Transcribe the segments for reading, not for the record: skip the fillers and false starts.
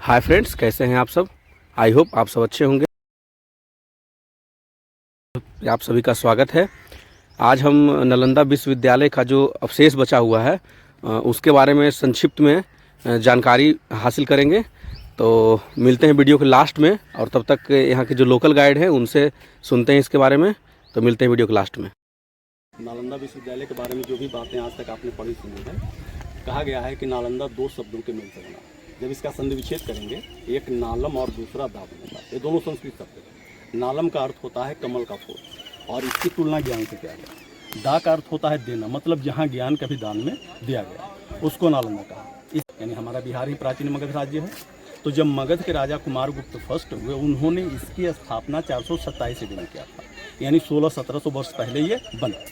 Hi friends, कैसे हैं आप सब। आई होप आप सब अच्छे होंगे। आप सभी का स्वागत है। आज हम नालंदा विश्वविद्यालय का जो अवशेष बचा हुआ है उसके बारे में संक्षिप्त में जानकारी हासिल करेंगे। तो मिलते हैं वीडियो के लास्ट में, और तब तक यहाँ के जो लोकल गाइड हैं उनसे सुनते हैं इसके बारे में। तो मिलते हैं वीडियो के लास्ट में। नालंदा विश्वविद्यालय के बारे में जो भी बातें आज तक आपने पढ़ी सुनी है, कहा गया है कि नालंदा दो शब्दों के मिल से बना। जब इसका संधि विच्छेद करेंगे, एक नालम और दूसरा दा बनेगा। ये दोनों संस्कृत शब्द है। नालम का अर्थ होता है कमल का फूल, और इसकी तुलना ज्ञान से किया गया। दा का अर्थ होता है देना, मतलब जहाँ ज्ञान कभी दान में दिया गया उसको नालंदा कहा। इस यानी हमारा बिहार ही प्राचीन मगध राज्य है। तो जब मगध के राजा कुमारगुप्त फर्स्ट हुए, उन्होंने इसकी स्थापना 427 ईस्वी में किया था, यानी 1600-1700 वर्ष पहले ये बना।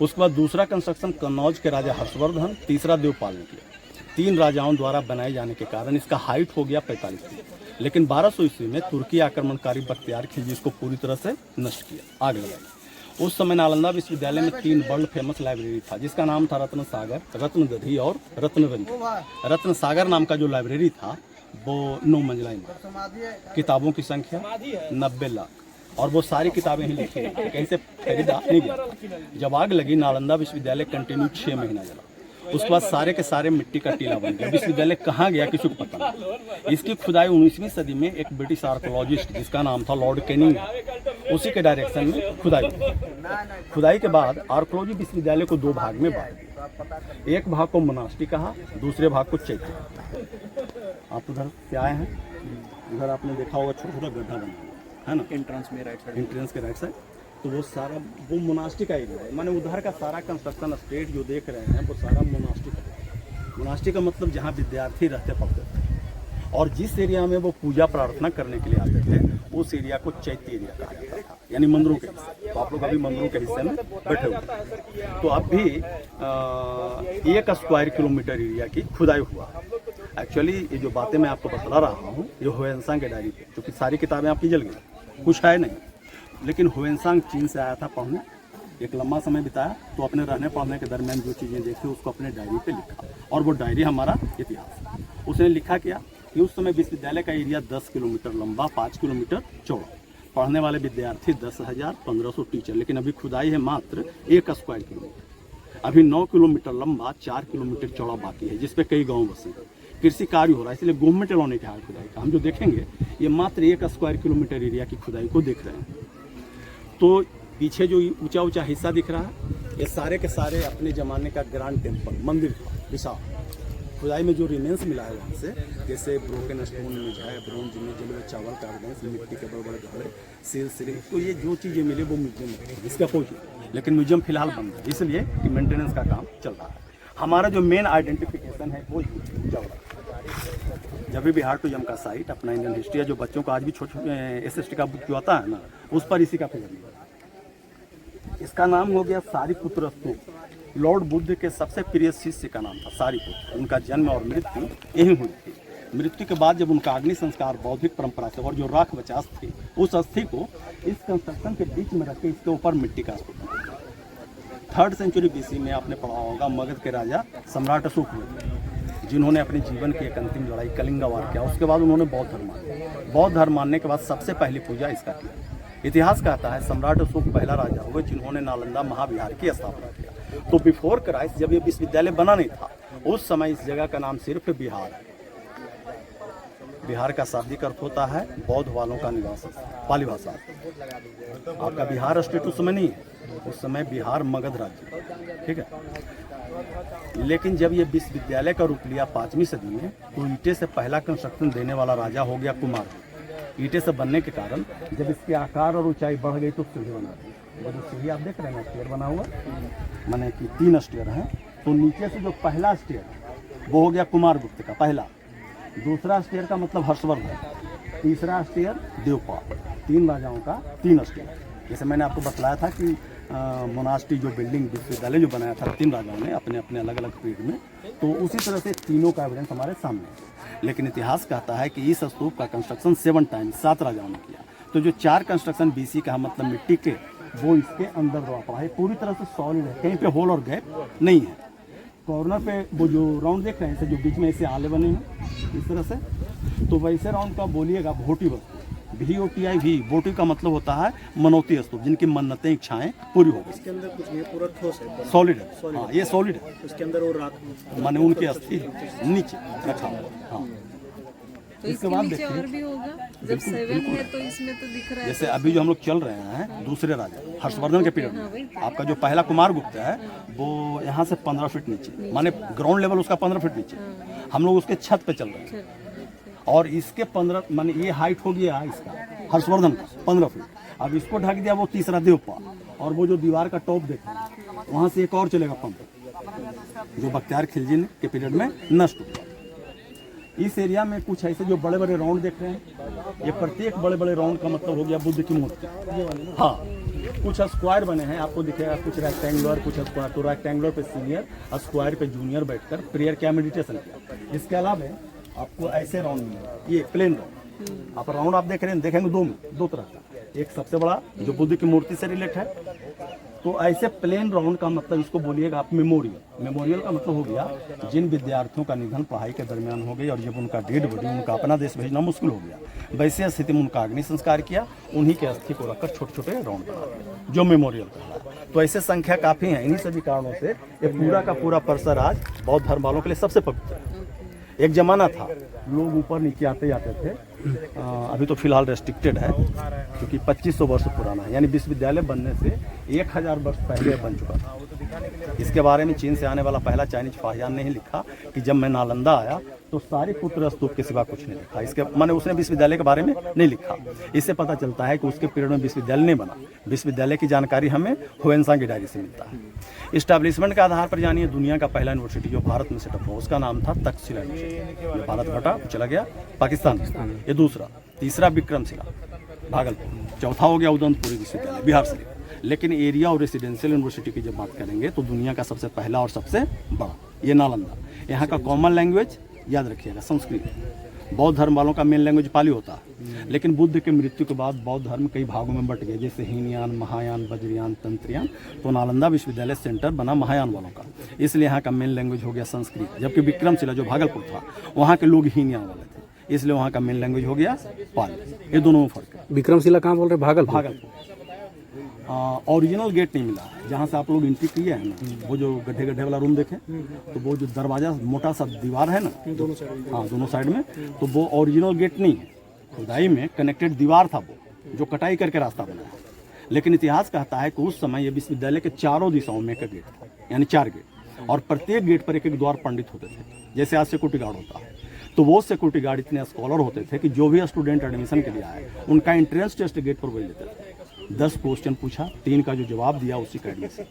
उसके बाद दूसरा कंस्ट्रक्शन कन्नौज के राजा हर्षवर्धन, तीसरा देवपाल ने किया। 3 राजाओं द्वारा बनाए जाने के कारण इसका हाइट हो गया 45 फीट। लेकिन 1200 ईस्वी में तुर्की आक्रमणकारी बख्तियार खिलजी इसको पूरी तरह से नष्ट किया, आग लगाई। उस समय नालंदा विश्वविद्यालय में 3 वर्ल्ड फेमस लाइब्रेरी था, जिसका नाम था रत्न सागर, रत्न दधी और रत्न रंजन। रत्न सागर नाम का जो लाइब्रेरी था वो 9 मंजिला इमारत, किताबों की संख्या 90 लाख, और वो सारी किताबें ही लिखी गई, कहीं से खरीदा नहीं गया। जब आग लगी, नालंदा विश्वविद्यालय कंटिन्यू 6 महीना जला। उसके बाद सारे के सारे मिट्टी का टीला बन गया। विश्वविद्यालय कहाँ गया किसी को पता नहीं। इसकी खुदाई 19वीं सदी में एक ब्रिटिश आर्कोलॉजिस्ट जिसका नाम था लॉर्ड कैनिंग, उसी के डायरेक्शन में खुदाई के बाद आर्कोलॉजी विश्वविद्यालय को 2 भाग में बांट दिया। एक भाग को मोनास्ट्री कहा, दूसरे भाग को चैत्य। आप उधर से आए हैं, उधर आपने देखा होगा छोटा छोटा गड्ढा बना है ना, एंट्रेंस में राइट साइड, एंट्रेंस के राइट साइड। तो वो सारा वो मोनास्ट्री का एरिया है। माने उधर का सारा कंस्ट्रक्शन स्टेट जो देख रहे हैं वो सारा मोनास्ट्री का। मोनास्ट्री का मतलब जहाँ विद्यार्थी रहते पढ़ते थे, और जिस एरिया में वो पूजा प्रार्थना करने के लिए आते थे उस एरिया को चैत्य एरिया कहा जाता था, यानी मंदिरों के हिस्से। तो आप लोग अभी मंदिरों के हिस्से में बैठे हुए। तो अब भी 1 स्क्वायर किलोमीटर एरिया की खुदाई हुआ। एक्चुअली ये जो बातें मैं आपको बता रहा हूँ ये ह्वेनसांग के डायरी पे, क्योंकि सारी किताबें आपकी जल गई, कुछ है नहीं। लेकिन ह्वेनसांग चीन से आया था पढ़ने, एक लंबा समय बिताया, तो अपने रहने पढ़ने के दरमियान जो चीज़ें देखी उसको अपने डायरी पे लिखा, और वो डायरी हमारा इतिहास। उसने लिखा क्या कि उस समय विश्वविद्यालय का एरिया 10 किलोमीटर लंबा, 5 किलोमीटर चौड़ा, पढ़ने वाले विद्यार्थी 10,000, 1500 टीचर। लेकिन अभी खुदाई है मात्र 1 स्क्वायर किलोमीटर। अभी 9 किलोमीटर लंबा, 4 किलोमीटर चौड़ा बाकी है, जिसपे कई गाँव बसे हैं। कृषि कार्य हो रहा है, इसलिए गवर्नमेंट लॉने के हाल खुदाई का हम जो देखेंगे ये मात्र 1 स्क्वायर किलोमीटर एरिया की खुदाई को देख रहे हैं। तो पीछे जो ऊंचा ऊंचा हिस्सा दिख रहा है ये सारे के सारे अपने ज़माने का ग्रांड टेम्पल मंदिर था विशाल। खुदाई में जो रिमेंस मिला है वहाँ से, जैसे ब्रोकन स्टोन में है, ब्रोंज में जिनमें चावल का अर्धेंस, मिट्टी के बड़े बड़े घड़े, सील सिरिंग, तो ये जो चीज़ें मिली वो म्यूजियम में, इसका कोई, लेकिन म्यूजियम फिलहाल बंद है, इसलिए कि मेंटेनेंस का काम चल रहा है। हमारा जो मेन आइडेंटिफिकेशन है वो चौड़ा। जब भी बिहार टू का साइट अपना इंडियन हिस्ट्री है, जो बच्चों को आज भी छोटे SST का बुक जो आता है ना, उस पर इसी का फिगर है। इसका नाम हो गया सारिपुत्र स्तूप। लॉर्ड बुद्ध के सबसे प्रिय शिष्य का नाम था सारिपुत्र। उनका जन्म और मृत्यु यही हुई थी। मृत्यु के बाद जब उनका अग्नि संस्कार बौद्धिक परंपरा से, और जो राख बचास थी उस अस्थि को इस कंस्ट्रक्शन के बीच में रख के इसके ऊपर मिट्टी का स्तूप। 3rd सेंचुरी BC में आपने पढ़ा होगा मगध के राजा सम्राट अशोक हुए, जिन्होंने अपने जीवन की एक अंतिम लड़ाई कलिंगा वार किया। उसके बाद उन्होंने बौद्ध धर्म माना। बौद्ध धर्म मानने के बाद सबसे पहली पूजा इसका की। इतिहास कहता है सम्राट अशोक पहला राजा हुए जिन्होंने नालंदा महाविहार की स्थापना किया। तो बिफोर क्राइस्ट जब ये विश्वविद्यालय बना नहीं था, उस समय इस जगह का नाम सिर्फ बिहार है। बिहार का शाब्दिक अर्थ होता है बौद्ध वालों का निवास, पाली भाषा। आपका बिहार स्टेट उस समय नहीं है, उस समय बिहार मगध राज्य, ठीक है। लेकिन जब ये विश्वविद्यालय का रूप लिया 5वीं सदी में, तो ईंटे से पहला कंस्ट्रक्शन देने वाला राजा हो गया कुमार। ईंटे से बनने के कारण जब इसके आकार और ऊंचाई बढ़ गई तो सीढ़ी बना दी। जो सीढ़ी आप देख रहे हैं स्टेयर बना हुआ, माने कि 3 स्टेयर हैं। तो नीचे से जो पहला स्टेयर वो हो गया कुमारगुप्त का पहला, दूसरा स्टेयर का मतलब हर्षवर्धन, तीसरा स्टेयर देवपाल। 3 राजाओं का 3 स्टेयर। जैसे मैंने आपको बतलाया था कि मोनास्ट्री जो बिल्डिंग विश्वविद्यालय जो बनाया था 3 राजाओं ने अपने अपने अलग अलग पीरियड में, तो उसी तरह से तीनों का एविडेंस हमारे सामने है। लेकिन इतिहास कहता है कि इस स्तूप का कंस्ट्रक्शन 7 टाइम्स 7 राजाओं ने किया। तो जो 4 कंस्ट्रक्शन BC का मतलब मिट्टी के, वो इसके अंदर दबा पड़ा है, पूरी तरह से सॉलिड है, कहीं पे होल और गैप नहीं है। कॉर्नर पे वो जो राउंड देख रहे हैं जो बीच में ऐसे आले बने हैं इस तरह से, तो वैसे राउंड का बोलिएगा भोटी वस्तु, VOTI भी, भोटी का मतलब होता है मनौती वस्तु, जिनकी मन्नतें इच्छाएं पूरी हो गई। इसके अंदर कुछ नहीं, पूरा ठोस है, सॉलिड है। हाँ, ये सॉलिड है। उसके अंदर वो रात माने उनके अस्थि नीचे रखा हुआ। हाँ, तो इसके बाद नीचे और भी होगा जब 7 है तो इसमें तो दिख रहा है। जैसे अभी जो हम लोग चल रहे हैं दूसरे राजा हर्षवर्धन के पीरियड में, आपका जो पहला कुमार गुप्त है वो यहाँ से 15 फीट नीचे, माने ग्राउंड लेवल उसका 15 फीट नीचे, हम लोग उसके छत पे चल रहे हैं, और इसके 15 माने ये हाइट हो गया इसका हर्षवर्धन का 15 फीट। अब इसको ढक दिया वो तीसरा देवपाल, और वो जो दीवार का टॉप देखा वहाँ से एक और चलेगा पंप जो बख्तियार खिलजी के पीरियड में नष्ट हुआ। इस एरिया में कुछ ऐसे जो बड़े बड़े राउंड देख रहे हैं, ये प्रत्येक बड़े बड़े राउंड का मतलब हो गया बुद्ध की मूर्ति। हाँ, कुछ स्क्वायर बने हैं, आपको दिखेगा, कुछ रेक्टेंगुलर, कुछ स्क्वायर। तो रेक्टेंगुलर पे सीनियर, स्क्वायर पे जूनियर बैठकर प्रेयर किया, मेडिटेशन किया। इसके अलावा आपको ऐसे राउंड मिलेगा, ये प्लेन राउंड। आप राउंड आप देख रहे हैं, देखेंगे दो तरह का, एक सबसे बड़ा जो बुद्ध की मूर्ति से रिलेट है, तो ऐसे प्लेन राउंड का मतलब इसको बोलिएगा आप मेमोरियल। मेमोरियल का मतलब हो गया जिन विद्यार्थियों का निधन पढ़ाई के दरमियान हो गई और जब उनका डेड बॉडी उनका अपना देश भेजना मुश्किल हो गया, वैसे स्थिति में उनका अग्नि संस्कार किया, उन्हीं के अस्थि को रखकर छोटे छोटे राउंड बना जो मेमोरियल कहलाता है। तो ऐसे संख्या काफ़ी है। इन्हीं सभी कारणों से ये पूरा का पूरा परिसर आज बौद्ध धर्म वालों के लिए सबसे पवित्र है। एक जमाना था लोग ऊपर नीचे आते जाते थे, अभी तो फिलहाल रेस्ट्रिक्टेड है क्योंकि 2500 वर्ष पुराना है, यानी विश्वविद्यालय बनने से 1000 वर्ष पहले बन चुका था। इसके बारे में चीन से आने वाला पहला चाइनीज फाहियान ने ही लिखा कि जब मैं नालंदा आया तो सारी पुत्र स्तूप के सिवा कुछ नहीं लिखा। इसके माने उसने विश्वविद्यालय के बारे में नहीं लिखा। इससे पता चलता है कि उसके पीरियड में विश्वविद्यालय नहीं बना। विश्वविद्यालय की जानकारी हमें हुएनसांग की डायरी से मिलता है। इस्टेब्लिशमेंट के आधार पर जानिए दुनिया का पहला यूनिवर्सिटी जो भारत में सेटअप हुआ उसका नाम था तक्षशिला यूनिवर्सिटी। ये भारत घटा चला गया पाकिस्तान। ये दूसरा। तीसरा विक्रमशिला भागलपुर। चौथा हो गया उदंतपुरी विश्वविद्यालय बिहार शरीफ। लेकिन एरिया और रेसिडेंशियल यूनिवर्सिटी की जब बात करेंगे तो दुनिया का सबसे पहला और सबसे बड़ा ये नालंदा। यहाँ का कॉमन लैंग्वेज याद रखिएगा संस्कृत। बौद्ध धर्म वालों का मेन लैंग्वेज पाली होता है, लेकिन बुद्ध के मृत्यु के बाद बौद्ध धर्म कई भागों में बट गए, जैसे हीनयान, महायान, वज्रयान, तंत्रयान। तो नालंदा विश्वविद्यालय सेंटर बना महायान वालों का, इसलिए यहाँ का मेन लैंग्वेज हो गया संस्कृत। जबकि विक्रमशिला जो भागलपुर था वहाँ के लोग हीनयान वाले थे, इसलिए वहाँ का मेन लैंग्वेज हो गया पाली। ये दोनों में फर्क है। विक्रमशिला कहाँ बोल रहे? भागलपुर। ओरिजिनल गेट नहीं मिला है जहाँ से आप लोग एंट्री किए हैं ना, वो जो गड्ढे गड्ढे वाला रूम देखें, तो वो जो दरवाजा मोटा सा दीवार है ना दोनों साइड, हाँ दोनों साइड में, तो वो ओरिजिनल गेट नहीं है। खुदाई में कनेक्टेड दीवार था वो जो कटाई करके रास्ता बनाया। लेकिन इतिहास कहता है कि उस समय ये विश्वविद्यालय के चारों दिशाओं में एक गेट था, यानी 4 गेट, और प्रत्येक गेट पर एक एक द्वार पंडित होते थे, जैसे आज सिक्योरिटी गार्ड होता है। तो वो सिक्योरिटी गार्ड इतने स्कॉलर होते थे कि जो भी स्टूडेंट एडमिशन के लिए आए उनका एंट्रेंस टेस्ट गेट पर वही लेते थे। 10 क्वेश्चन पूछा, 3 का जो जवाब दिया उसी का एडमिशन।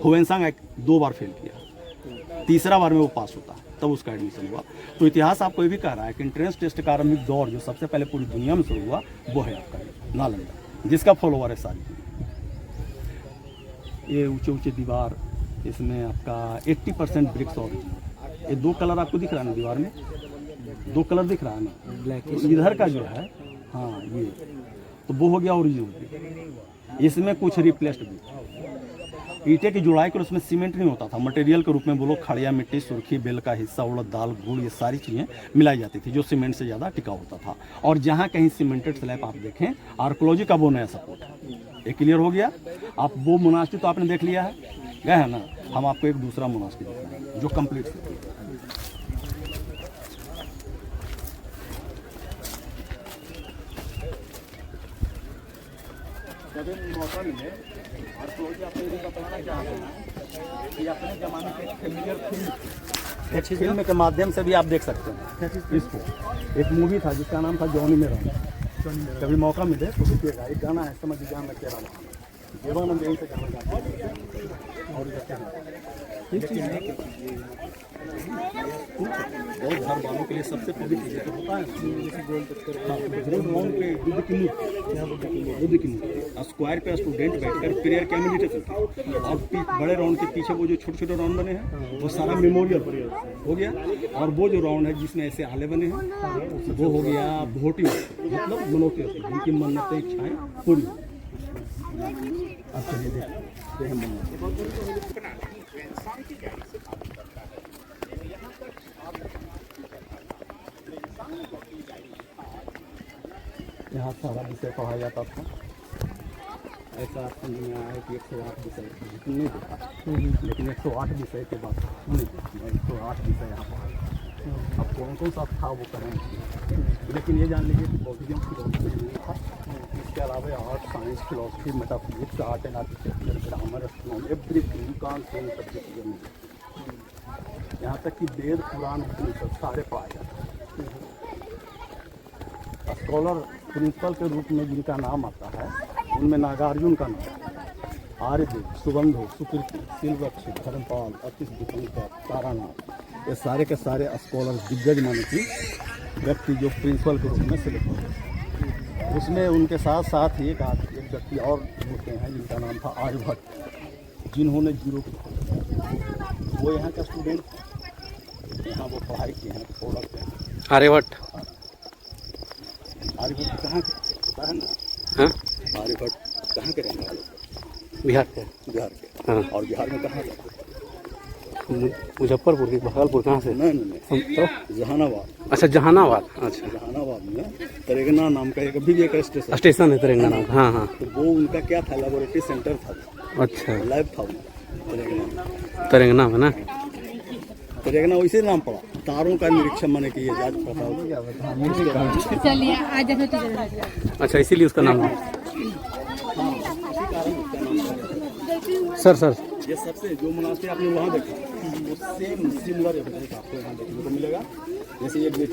हुएनसांग 2 बार फेल किया, तीसरा बार में वो पास होता तब उसका एडमिशन हुआ। तो इतिहास आपको ये भी कह रहा है कि एंट्रेंस टेस्ट का आरंभिक दौर जो सबसे पहले पूरी दुनिया में शुरू हुआ वो है आपका नालंदा, जिसका फॉलोवर है सारी दुनिया। ये ऊंचे ऊंचे दीवार, इसमें आपका 80% ब्रिक्स ओरिजिनल। ये 2 कलर आपको दिख रहा है ना दीवार में, 2 कलर दिख रहा है ना, ब्लैक। इधर का जो है हाँ ये तो वो हो गया ओरिजिनल। इसमें कुछ रिप्लेस्ड भी। ईंटे की जुड़ाई कर उसमें सीमेंट नहीं होता था, मटेरियल के रूप में वो लोग खड़िया मिट्टी, सुर्खी, बेल का हिस्सा, उड़द दाल, गुड़, ये सारी चीज़ें मिलाई जाती थी जो सीमेंट से ज़्यादा टिकाऊ होता था। और जहाँ कहीं सीमेंटेड स्लैब आप देखें, आर्कोलॉजी का वो नया सपोर्ट है। ये क्लियर हो गया। आप वो मोनास्ट्री तो आपने देख लिया है, गए हैं ना, हम आपको एक दूसरा मोनास्ट्री दिखाएंगे जो कंप्लीट है। कभी मौका मिले आर्कोलॉजी आपको ये बताना चाहते हैं कि अपने ज़माने के फेमिलियर फिल्म के माध्यम से भी आप देख सकते हैं इसको। एक मूवी था जिसका नाम था जॉनी मेरा। कभी मौका मिले तो देखिएगा, एक गाना है समझ जान लग रहा देवानंद यहीं से गाना गाते हैं और बहुत धर्म वालों के लिए सबसे पवित्र जगह होता है बुद्ध की मूर्ति। स्क्वायर पे स्टूडेंट बैठकर प्रेयर क्या मेडिटेशन, और बड़े राउंड के पीछे वो जो छोटे छोटे राउंड बने हैं वो सारा मेमोरियल हो गया। और वो जो राउंड है जिसमें ऐसे आले बने हैं वो हो गया भोटी, मतलब मनौती, जिनकी मन्नतें इच्छाएं पूरी। अब चलिए देखते हैं। यहाँ सारा विषय पढ़ाया जाता था। ऐसा समझ में आया है कि 108 विषय नहीं देखा, लेकिन 108 विषय के बाद नहीं देखा, 108 विषय यहाँ पढ़ा। अब कौन कौन सा था वो करेंगे, लेकिन ये जान लीजिए कि बौद्धिज्म फिलोसफी नहीं था। इसके अलावा art, science, philosophy, metaphysics, art and architecture, grammar, astronomy, everything you can't say subject. यहाँ तक कि वेद, पुराण, उपनिषद सारे पाए जाते हैं। स्कॉलर प्रिंसिपल के रूप में जिनका नाम आता है उनमें नागार्जुन का नाम, आर्यदेव, सुबंधु, सुकृति, सिलवक्षी, धर्मपाल, अतिश दीपंकर, तारानाथ, ये सारे के सारे स्कॉलर दिग्गज माने की व्यक्ति जो प्रिंसिपल के रूप में सिलेक्ट हुए। उसमें उनके साथ साथ ही एक व्यक्ति और होते हैं जिनका नाम था आर्यभट्ट, जिन्होंने जीरो की खोज। वो यहाँ का स्टूडेंट, यहाँ वो पढ़ाई किए हैं, प्रोडक्ट हैं। आर्यभट्ट आर्यभट्ट कहाँ के पता है ना? हाँ, आर्यभट्ट कहाँ के रहने वाले? बिहार के। बिहार के। हाँ, और बिहार में कहाँ जाते? मुजफ्फरपुर की, भागलपुर कहाँ से? नहीं तो जहानाबाद। अच्छा, जहानाबाद। अच्छा, जहानाबाद में तरेगना नाम का एक भी एक स्टेशन स्टेशन है तेलंगाना। हाँ हाँ, तो वो उनका क्या था, लेबोरेटरी सेंटर था, अच्छा, लैब था तेलंगाना। तेलंगाना में ना। तेलंगाना वैसे नाम पड़ा, तारों का निरीक्षण मैंने किया, जांच पता। चलिए आज अच्छा, इसीलिए उसका नाम है। सर ये सबसे जो मुनासिब आपने वहाँ देखा वो सेम सिमिलर एविडेंस आपको यहाँ देखने को मिलेगा। जैसे ये गेट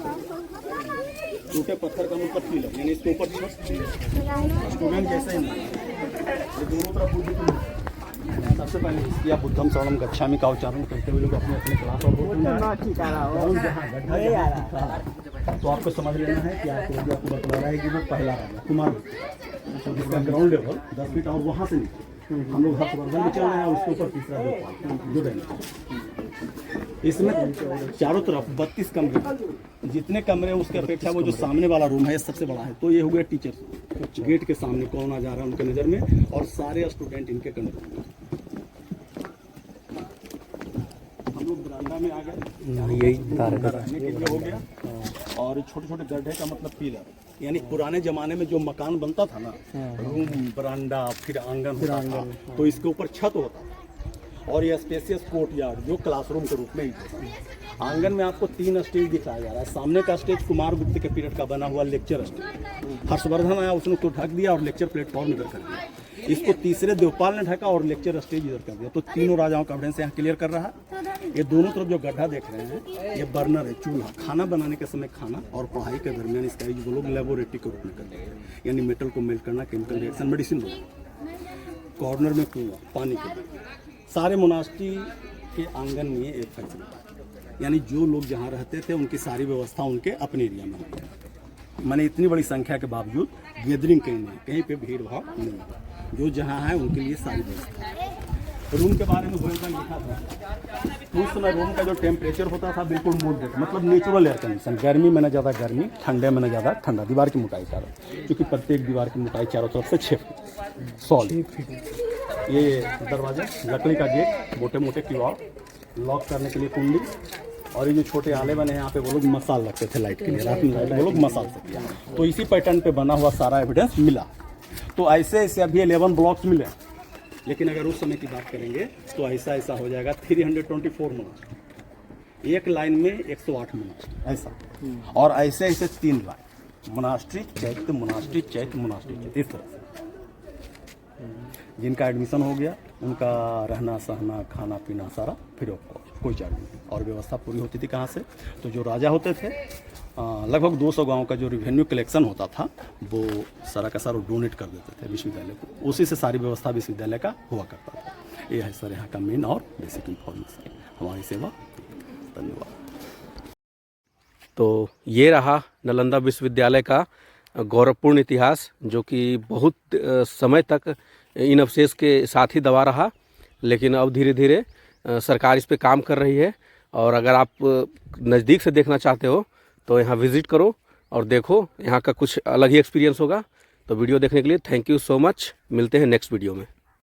टूटे पत्थर का मतलब पिलर, यानी इसके ऊपर स्टूडेंट जैसे ही नहीं, ये दोनों तरफ बुद्ध की। सबसे पहले इसकी बुद्धम शरणम गच्छामि का उच्चारण करते हुए लोग अपने अपने क्लास और तो आपको समझ लेना है कि आपको बतला रहा है कि वो पहला राजा कुमार, जिसका ग्राउंड लेवल 10 फीट और वहाँ से नीचे हम लोग हर्षवर्धन में चल रहे हैं, उसके ऊपर तीसरा जुड़ेंगे। इसमें चारों तरफ 32 कमरे, जितने कमरे हैं उसके अपेक्षा वो जो सामने वाला रूम है सबसे बड़ा है। तो ये हो गया टीचर, गेट के सामने कौन आ जा रहा है उनके नज़र में, और सारे स्टूडेंट इनके कंट्रोल में। हम लोग बरामदा में आ गए, यही रहने के लिए हो गया। और छोटे छोटे गड्ढे का मतलब पिलर, यानी पुराने जमाने में जो मकान बनता था ना, रूम, बरामदा, फिर आंगन होता था, तो इसके ऊपर छत होता था। और ये स्पेसियस कोर्टयार्ड जो क्लासरूम के रूप में ही था। आंगन में आपको 3 स्टेज दिखाया जा रहा है। सामने का स्टेज कुमार गुप्त के पीरियड का बना हुआ लेक्चर स्टेज, हर्षवर्धन आया उसने उसको ढक दिया और लेक्चर प्लेटफॉर्म इधर कर दिया। इसको तीसरे देवपाल ने ढका और लेक्चर स्टेज इधर कर दिया। तो तीनों राजाओं का एविडेंस यहाँ क्लियर कर रहा है। ये दोनों तरफ जो गड्ढा देख रहे हैं ये बर्नर है, चूल्हा, खाना बनाने के समय खाना और पढ़ाई के दरमियान इसका यूज वो लोग लेबोरेटरी के रूप में करते हैं, यानी मेटल को मेल्ट करना, केमिकल रिएक्शन, मेडिसिन। कॉर्नर में कुआं पानी के लिए। सारे मोनास्ट्री के आंगन में एक फैसिलिटी, यानी जो लोग जहाँ रहते थे उनकी सारी व्यवस्था उनके अपने एरिया में होती है। मैंने इतनी बड़ी संख्या के बावजूद गैदरिंग कहीं नहीं, कहीं पे भीड़ भाव नहीं, जो जहाँ है उनके लिए सारी व्यवस्था। रूम के बारे में लिखा था उस समय रूम का जो टेम्परेचर होता था बिल्कुल मॉडरेट, मतलब नेचुरल एयर कंडीशन। गर्मी में न ज़्यादा गर्मी, ठंडे में न ज़्यादा ठंडा। दीवार की मोटाई चारों, क्योंकि प्रत्येक दीवार की मोटाई चारों तरफ से 6 फीट सॉलिड। ये दरवाजे, लकड़ी का गेट, मोटे मोटे किवाड़, लॉक करने के लिए कुंडी, और ये जो छोटे आले बने हैं यहाँ पे वो लोग मसाल रखते थे लाइट के लिए, रात में लाइट वो लोग मसाल से किया। तो इसी पैटर्न पे बना हुआ सारा एविडेंस मिला। तो ऐसे ऐसे अभी 11 ब्लॉक्स मिले, लेकिन अगर उस समय की बात करेंगे तो ऐसा ऐसा हो जाएगा 324 मिनट, एक लाइन में 108 मिनट ऐसा, और ऐसे ऐसे 3 लाइन, मोनास्ट्री चैत्य, मोनास्ट्री चैत्य, मोनास्ट्री चैत्य, इस तरह से। जिनका एडमिशन हो गया उनका रहना सहना खाना पीना सारा फ्री ऑफ कॉस्ट, कोई चार्ज नहीं। और व्यवस्था पूरी होती थी कहाँ से, तो जो राजा होते थे लगभग 200 गांव का जो रिवेन्यू कलेक्शन होता था वो सारा का सारा डोनेट कर देते थे विश्वविद्यालय को, उसी से सारी व्यवस्था विश्वविद्यालय का हुआ करता था। ये है सर यहाँ का मेन और बेसिक इन्फॉर्मेशन, हमारी सेवा। धन्यवाद। तो ये रहा नालंदा विश्वविद्यालय का गौरवपूर्ण इतिहास, जो कि बहुत समय तक इन अवशेष के साथ ही दबा रहा, लेकिन अब धीरे धीरे सरकार इस पे काम कर रही है। और अगर आप नज़दीक से देखना चाहते हो तो यहाँ विज़िट करो और देखो, यहाँ का कुछ अलग ही एक्सपीरियंस होगा। तो वीडियो देखने के लिए थैंक यू सो मच। मिलते हैं नेक्स्ट वीडियो में।